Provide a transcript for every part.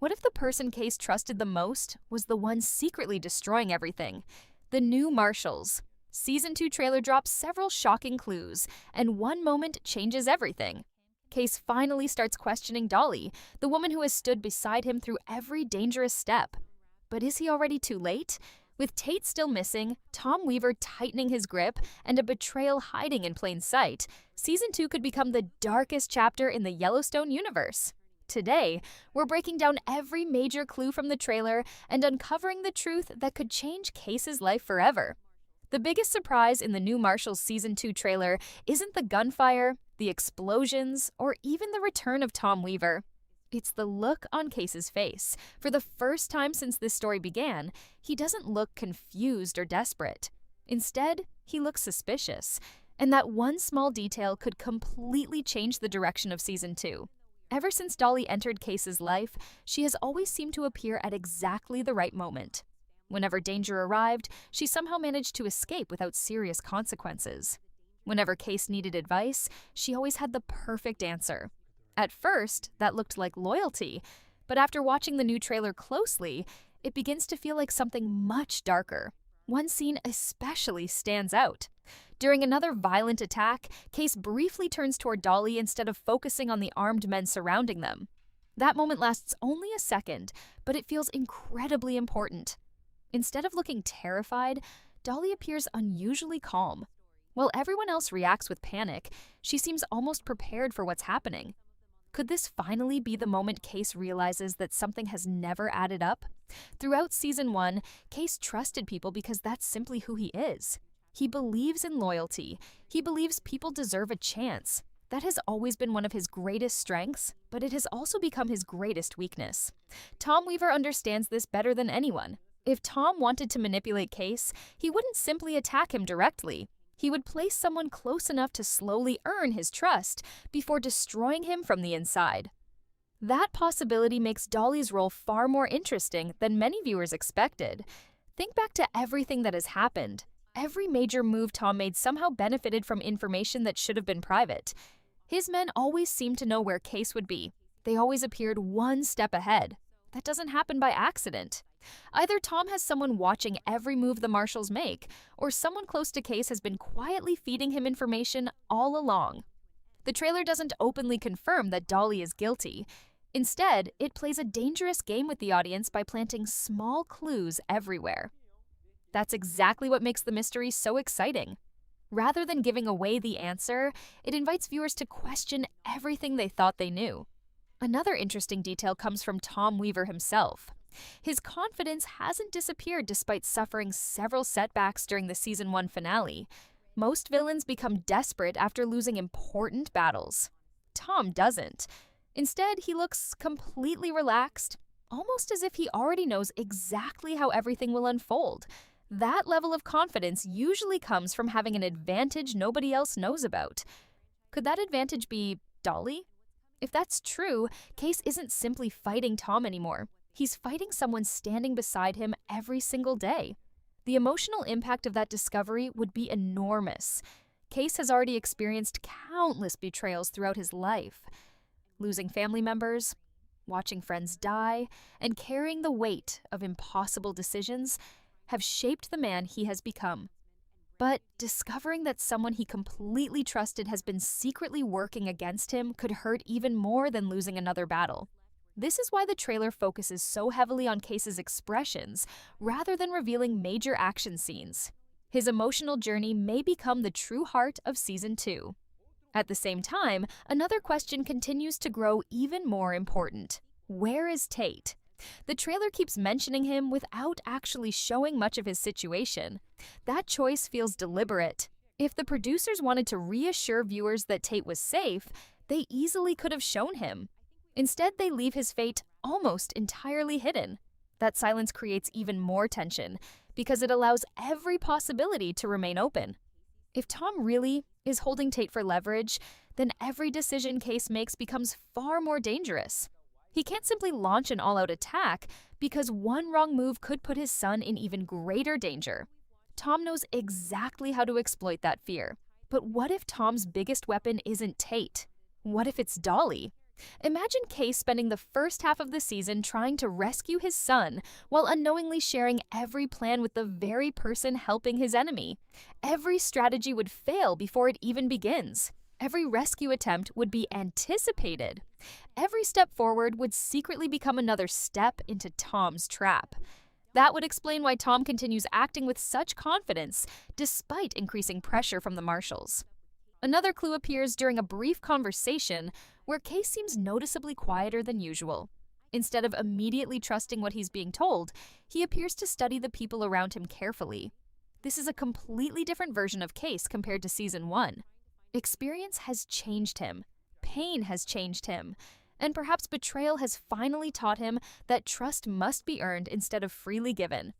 What if the person Kayce trusted the most was the one secretly destroying everything? The new Marshals. Season 2 trailer drops several shocking clues, and one moment changes everything. Kayce finally starts questioning Dolly, the woman who has stood beside him through every dangerous step. But is he already too late? With Tate still missing, Tom Weaver tightening his grip, and a betrayal hiding in plain sight, Season 2 could become the darkest chapter in the Yellowstone universe. Today, we're breaking down every major clue from the trailer and uncovering the truth that could change Kayce's life forever. The biggest surprise in the new Marshals Season 2 trailer isn't the gunfire, the explosions, or even the return of Tom Weaver. It's the look on Kayce's face. For the first time since this story began, he doesn't look confused or desperate. Instead, he looks suspicious. And that one small detail could completely change the direction of Season 2. Ever since Dolly entered Kayce's life, she has always seemed to appear at exactly the right moment. Whenever danger arrived, she somehow managed to escape without serious consequences. Whenever Kayce needed advice, she always had the perfect answer. At first, that looked like loyalty, but after watching the new trailer closely, it begins to feel like something much darker. One scene especially stands out. During another violent attack, Kayce briefly turns toward Dolly instead of focusing on the armed men surrounding them. That moment lasts only a second, but it feels incredibly important. Instead of looking terrified, Dolly appears unusually calm. While everyone else reacts with panic, she seems almost prepared for what's happening. Could this finally be the moment Kayce realizes that something has never added up? Throughout Season 1, Kayce trusted people because that's simply who he is. He believes in loyalty. He believes people deserve a chance. That has always been one of his greatest strengths, but it has also become his greatest weakness. Tom Weaver understands this better than anyone. If Tom wanted to manipulate Kayce, he wouldn't simply attack him directly. He would place someone close enough to slowly earn his trust before destroying him from the inside. That possibility makes Dolly's role far more interesting than many viewers expected. Think back to everything that has happened. Every major move Tom made somehow benefited from information that should have been private. His men always seemed to know where Kayce would be. They always appeared one step ahead. That doesn't happen by accident. Either Tom has someone watching every move the Marshals make, or someone close to Kayce has been quietly feeding him information all along. The trailer doesn't openly confirm that Dolly is guilty. Instead, it plays a dangerous game with the audience by planting small clues everywhere. That's exactly what makes the mystery so exciting. Rather than giving away the answer, it invites viewers to question everything they thought they knew. Another interesting detail comes from Tom Weaver himself. His confidence hasn't disappeared despite suffering several setbacks during the Season 1 finale. Most villains become desperate after losing important battles. Tom doesn't. Instead, he looks completely relaxed, almost as if he already knows exactly how everything will unfold. That level of confidence usually comes from having an advantage nobody else knows about. Could that advantage be Dolly? If that's true, Kayce isn't simply fighting Tom anymore. He's fighting someone standing beside him every single day. The emotional impact of that discovery would be enormous. Kayce has already experienced countless betrayals throughout his life. Losing family members, watching friends die, and carrying the weight of impossible decisions have shaped the man he has become. But discovering that someone he completely trusted has been secretly working against him could hurt even more than losing another battle. This is why the trailer focuses so heavily on Kayce's expressions rather than revealing major action scenes. His emotional journey may become the true heart of Season 2. At the same time, another question continues to grow even more important. Where is Tate? The trailer keeps mentioning him without actually showing much of his situation. That choice feels deliberate. If the producers wanted to reassure viewers that Tate was safe, they easily could have shown him. Instead, they leave his fate almost entirely hidden. That silence creates even more tension, because it allows every possibility to remain open. If Tom really is holding Tate for leverage, then every decision Kayce makes becomes far more dangerous. He can't simply launch an all-out attack, because one wrong move could put his son in even greater danger. Tom knows exactly how to exploit that fear. But what if Tom's biggest weapon isn't Tate? What if it's Dolly? Imagine Kayce spending the first half of the season trying to rescue his son while unknowingly sharing every plan with the very person helping his enemy. Every strategy would fail before it even begins. Every rescue attempt would be anticipated. Every step forward would secretly become another step into Tom's trap. That would explain why Tom continues acting with such confidence despite increasing pressure from the Marshals. Another clue appears during a brief conversation where Kayce seems noticeably quieter than usual. Instead of immediately trusting what he's being told, he appears to study the people around him carefully. This is a completely different version of Kayce compared to Season 1. Experience has changed him, pain has changed him, and perhaps betrayal has finally taught him that trust must be earned instead of freely given.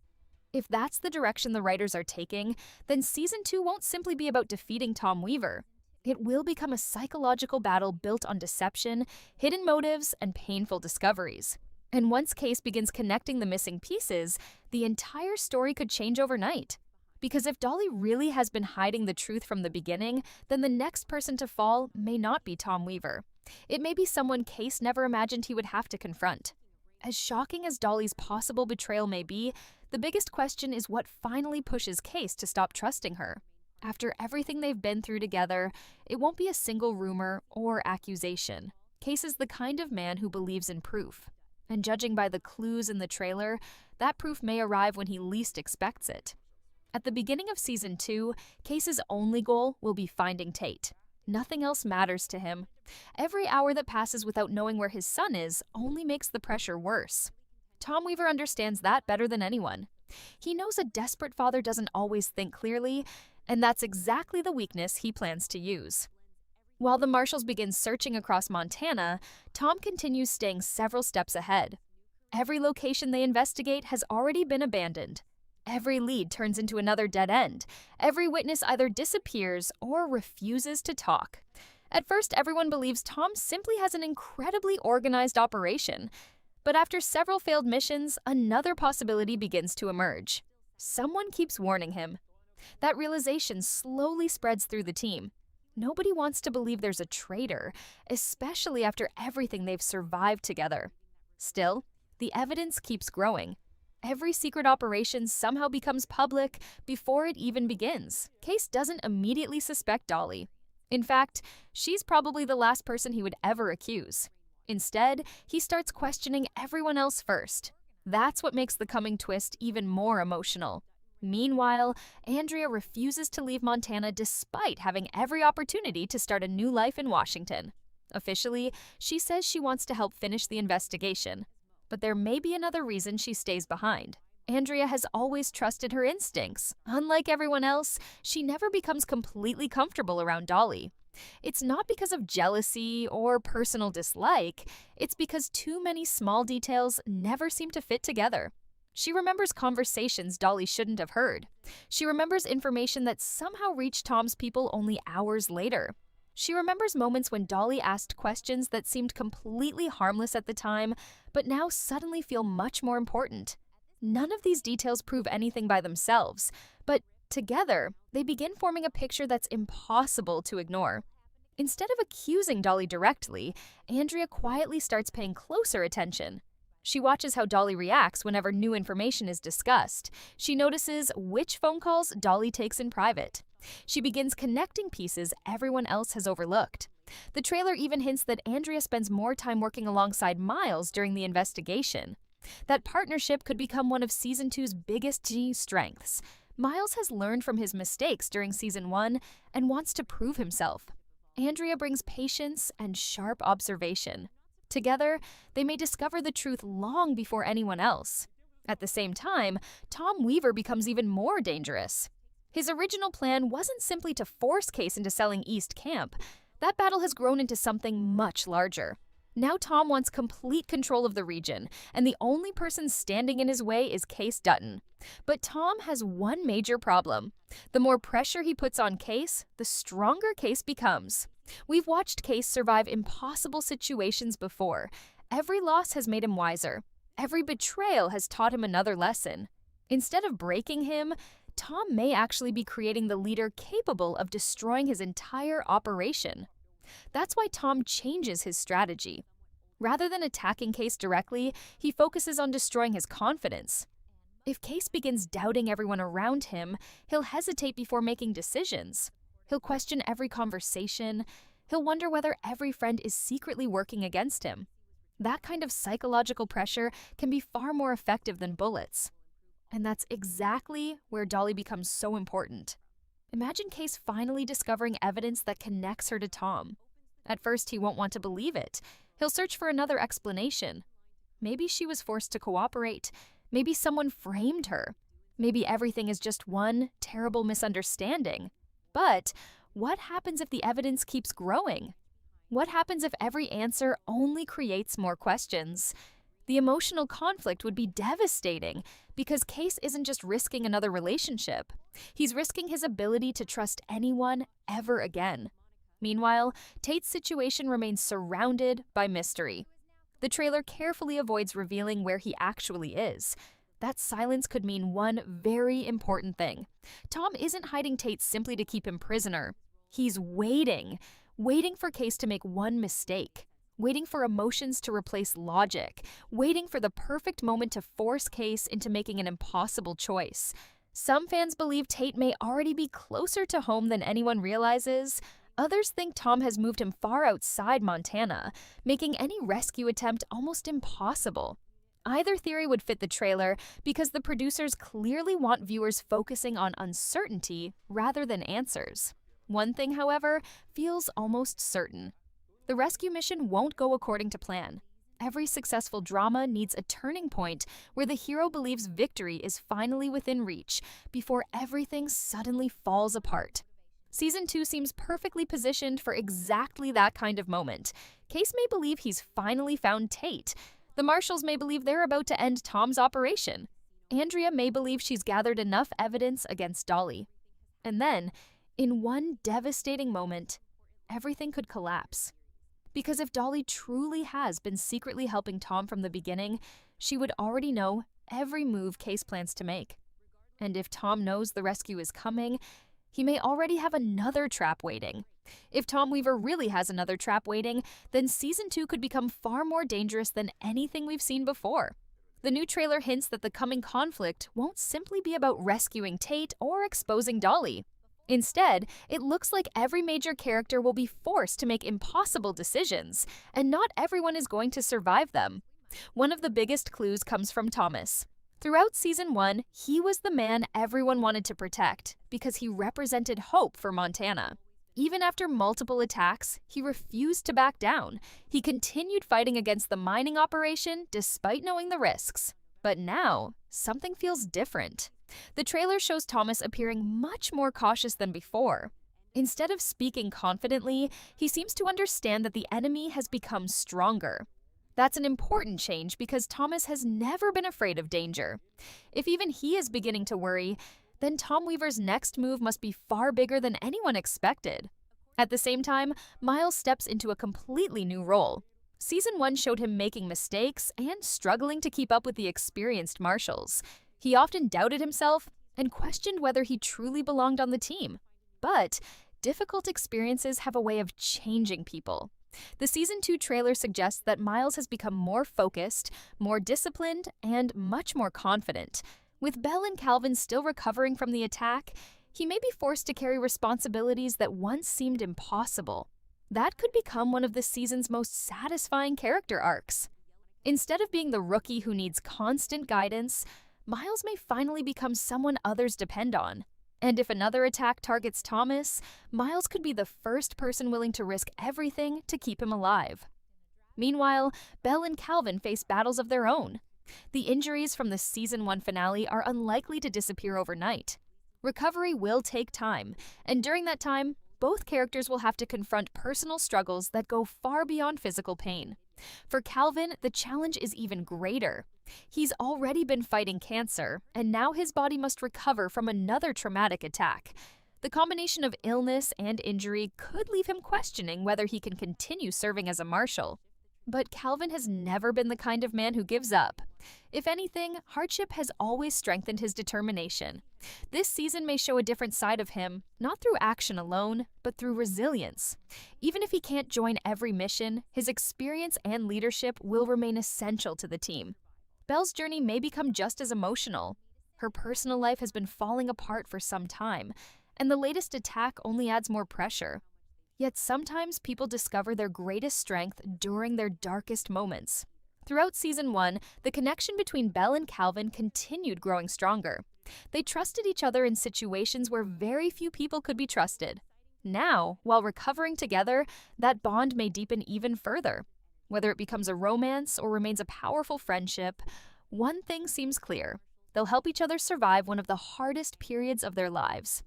If that's the direction the writers are taking, then Season 2 won't simply be about defeating Tom Weaver. It will become a psychological battle built on deception, hidden motives, and painful discoveries. And once Kayce begins connecting the missing pieces, the entire story could change overnight. Because if Dolly really has been hiding the truth from the beginning, then the next person to fall may not be Tom Weaver. It may be someone Kayce never imagined he would have to confront. As shocking as Dolly's possible betrayal may be, the biggest question is what finally pushes Kayce to stop trusting her. After everything they've been through together, it won't be a single rumor or accusation. Kayce is the kind of man who believes in proof. And judging by the clues in the trailer, that proof may arrive when he least expects it. At the beginning of Season 2, Kayce's only goal will be finding Tate. Nothing else matters to him. Every hour that passes without knowing where his son is only makes the pressure worse. Tom Weaver understands that better than anyone. He knows a desperate father doesn't always think clearly, and that's exactly the weakness he plans to use. While the Marshals begin searching across Montana, Tom continues staying several steps ahead. Every location they investigate has already been abandoned. Every lead turns into another dead end. Every witness either disappears or refuses to talk. At first, everyone believes Tom simply has an incredibly organized operation. But after several failed missions, another possibility begins to emerge. Someone keeps warning him. That realization slowly spreads through the team. Nobody wants to believe there's a traitor, especially after everything they've survived together. Still, the evidence keeps growing. Every secret operation somehow becomes public before it even begins. Kayce doesn't immediately suspect Dolly. In fact, she's probably the last person he would ever accuse. Instead, he starts questioning everyone else first. That's what makes the coming twist even more emotional. Meanwhile, Andrea refuses to leave Montana despite having every opportunity to start a new life in Washington. Officially, she says she wants to help finish the investigation. But there may be another reason she stays behind. Andrea has always trusted her instincts. Unlike everyone else, she never becomes completely comfortable around Dolly. It's not because of jealousy or personal dislike, it's because too many small details never seem to fit together. She remembers conversations Dolly shouldn't have heard. She remembers information that somehow reached Tom's people only hours later. She remembers moments when Dolly asked questions that seemed completely harmless at the time, but now suddenly feel much more important. None of these details prove anything by themselves, but together, they begin forming a picture that's impossible to ignore. Instead of accusing Dolly directly, Andrea quietly starts paying closer attention. She watches how Dolly reacts whenever new information is discussed. She notices which phone calls Dolly takes in private. She begins connecting pieces everyone else has overlooked. The trailer even hints that Andrea spends more time working alongside Miles during the investigation. That partnership could become one of Season 2's biggest strengths. Miles has learned from his mistakes during Season 1 and wants to prove himself. Andrea brings patience and sharp observation. Together, they may discover the truth long before anyone else. At the same time, Tom Weaver becomes even more dangerous. His original plan wasn't simply to force Kayce into selling East Camp. That battle has grown into something much larger. Now Tom wants complete control of the region, and the only person standing in his way is Kayce Dutton. But Tom has one major problem. The more pressure he puts on Kayce, the stronger Kayce becomes. We've watched Kayce survive impossible situations before. Every loss has made him wiser. Every betrayal has taught him another lesson. Instead of breaking him, Tom may actually be creating the leader capable of destroying his entire operation. That's why Tom changes his strategy. Rather than attacking Kayce directly, he focuses on destroying his confidence. If Kayce begins doubting everyone around him, he'll hesitate before making decisions. He'll question every conversation. He'll wonder whether every friend is secretly working against him. That kind of psychological pressure can be far more effective than bullets. And that's exactly where Dolly becomes so important. Imagine Kayce finally discovering evidence that connects her to Tom. At first, he won't want to believe it. He'll search for another explanation. Maybe she was forced to cooperate. Maybe someone framed her. Maybe everything is just one terrible misunderstanding. But what happens if the evidence keeps growing? What happens if every answer only creates more questions? The emotional conflict would be devastating because Kayce isn't just risking another relationship. He's risking his ability to trust anyone ever again. Meanwhile, Tate's situation remains surrounded by mystery. The trailer carefully avoids revealing where he actually is. That silence could mean one very important thing. Tom isn't hiding Tate simply to keep him prisoner. He's waiting for Kayce to make one mistake, waiting for emotions to replace logic, waiting for the perfect moment to force Kayce into making an impossible choice. Some fans believe Tate may already be closer to home than anyone realizes. Others think Tom has moved him far outside Montana, making any rescue attempt almost impossible. Either theory would fit the trailer because the producers clearly want viewers focusing on uncertainty rather than answers. One thing, however, feels almost certain. The rescue mission won't go according to plan. Every successful drama needs a turning point where the hero believes victory is finally within reach before everything suddenly falls apart. Season 2 seems perfectly positioned for exactly that kind of moment. Kayce may believe he's finally found Tate. The Marshals may believe they're about to end Tom's operation. Andrea may believe she's gathered enough evidence against Dolly. And then, in one devastating moment, everything could collapse. Because if Dolly truly has been secretly helping Tom from the beginning, she would already know every move Kayce plans to make. And if Tom knows the rescue is coming, he may already have another trap waiting. If Tom Weaver really has another trap waiting, then Season 2 could become far more dangerous than anything we've seen before. The new trailer hints that the coming conflict won't simply be about rescuing Tate or exposing Dolly. Instead, it looks like every major character will be forced to make impossible decisions, and not everyone is going to survive them. One of the biggest clues comes from Thomas. Throughout Season 1, he was the man everyone wanted to protect because he represented hope for Montana. Even after multiple attacks, he refused to back down. He continued fighting against the mining operation despite knowing the risks. But now, something feels different. The trailer shows Thomas appearing much more cautious than before. Instead of speaking confidently, he seems to understand that the enemy has become stronger. That's an important change because Thomas has never been afraid of danger. If even he is beginning to worry, then Tom Weaver's next move must be far bigger than anyone expected. At the same time, Miles steps into a completely new role. Season 1 showed him making mistakes and struggling to keep up with the experienced Marshals. He often doubted himself and questioned whether he truly belonged on the team. But difficult experiences have a way of changing people. The Season 2 trailer suggests that Miles has become more focused, more disciplined, and much more confident. With Belle and Calvin still recovering from the attack, he may be forced to carry responsibilities that once seemed impossible. That could become one of the season's most satisfying character arcs. Instead of being the rookie who needs constant guidance, Miles may finally become someone others depend on. And if another attack targets Thomas, Miles could be the first person willing to risk everything to keep him alive. Meanwhile, Belle and Calvin face battles of their own. The injuries from the Season 1 finale are unlikely to disappear overnight. Recovery will take time, and during that time, both characters will have to confront personal struggles that go far beyond physical pain. For Calvin, the challenge is even greater. He's already been fighting cancer, and now his body must recover from another traumatic attack. The combination of illness and injury could leave him questioning whether he can continue serving as a marshal. But Calvin has never been the kind of man who gives up. If anything, hardship has always strengthened his determination. This season may show a different side of him, not through action alone, but through resilience. Even if he can't join every mission, his experience and leadership will remain essential to the team. Belle's journey may become just as emotional. Her personal life has been falling apart for some time, and the latest attack only adds more pressure. Yet sometimes people discover their greatest strength during their darkest moments. Throughout Season 1, the connection between Belle and Calvin continued growing stronger. They trusted each other in situations where very few people could be trusted. Now, while recovering together, that bond may deepen even further. Whether it becomes a romance or remains a powerful friendship, one thing seems clear: they'll help each other survive one of the hardest periods of their lives.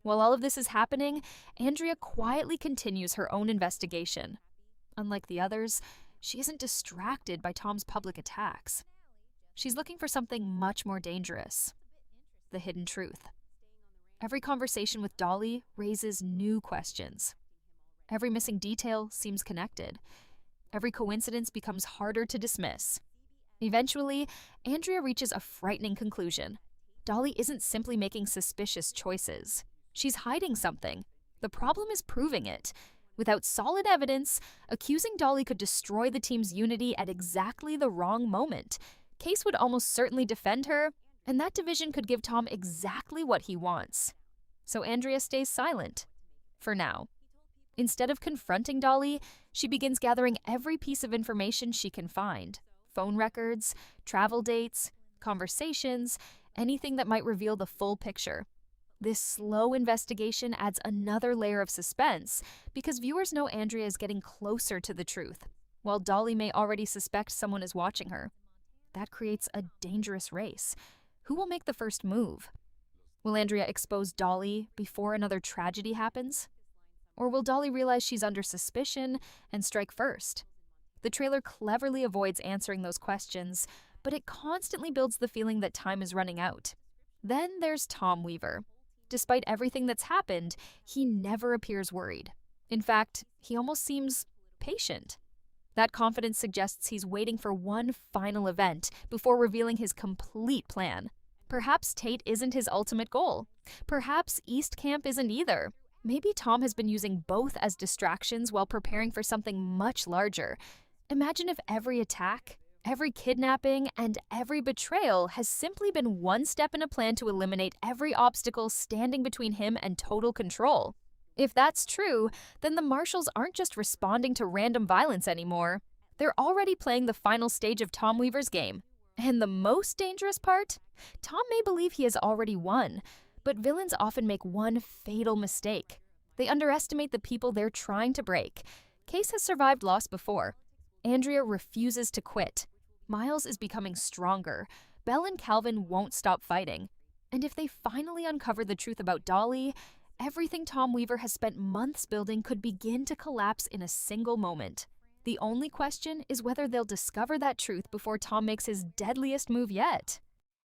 While all of this is happening, Andrea quietly continues her own investigation. Unlike the others, she isn't distracted by Tom's public attacks. She's looking for something much more dangerous: the hidden truth. Every conversation with Dolly raises new questions. Every missing detail seems connected. Every coincidence becomes harder to dismiss. Eventually, Andrea reaches a frightening conclusion. Dolly isn't simply making suspicious choices. She's hiding something. The problem is proving it. Without solid evidence, accusing Dolly could destroy the team's unity at exactly the wrong moment. Kayce would almost certainly defend her, and that division could give Tom exactly what he wants. So Andrea stays silent. For now. Instead of confronting Dolly, she begins gathering every piece of information she can find. Phone records, travel dates, conversations, anything that might reveal the full picture. This slow investigation adds another layer of suspense because viewers know Andrea is getting closer to the truth, while Dolly may already suspect someone is watching her. That creates a dangerous race. Who will make the first move? Will Andrea expose Dolly before another tragedy happens? Or will Dolly realize she's under suspicion and strike first? The trailer cleverly avoids answering those questions, but it constantly builds the feeling that time is running out. Then there's Tom Weaver. Despite everything that's happened, he never appears worried. In fact, he almost seems patient. That confidence suggests he's waiting for one final event before revealing his complete plan. Perhaps Tate isn't his ultimate goal. Perhaps East Camp isn't either. Maybe Tom has been using both as distractions while preparing for something much larger. Imagine if every attack, every kidnapping, and every betrayal has simply been one step in a plan to eliminate every obstacle standing between him and total control. If that's true, then the Marshals aren't just responding to random violence anymore. They're already playing the final stage of Tom Weaver's game. And the most dangerous part? Tom may believe he has already won, but villains often make one fatal mistake. They underestimate the people they're trying to break. Kayce has survived loss before. Andrea refuses to quit. Miles is becoming stronger. Belle and Calvin won't stop fighting. And if they finally uncover the truth about Dolly, everything Tom Weaver has spent months building could begin to collapse in a single moment. The only question is whether they'll discover that truth before Tom makes his deadliest move yet.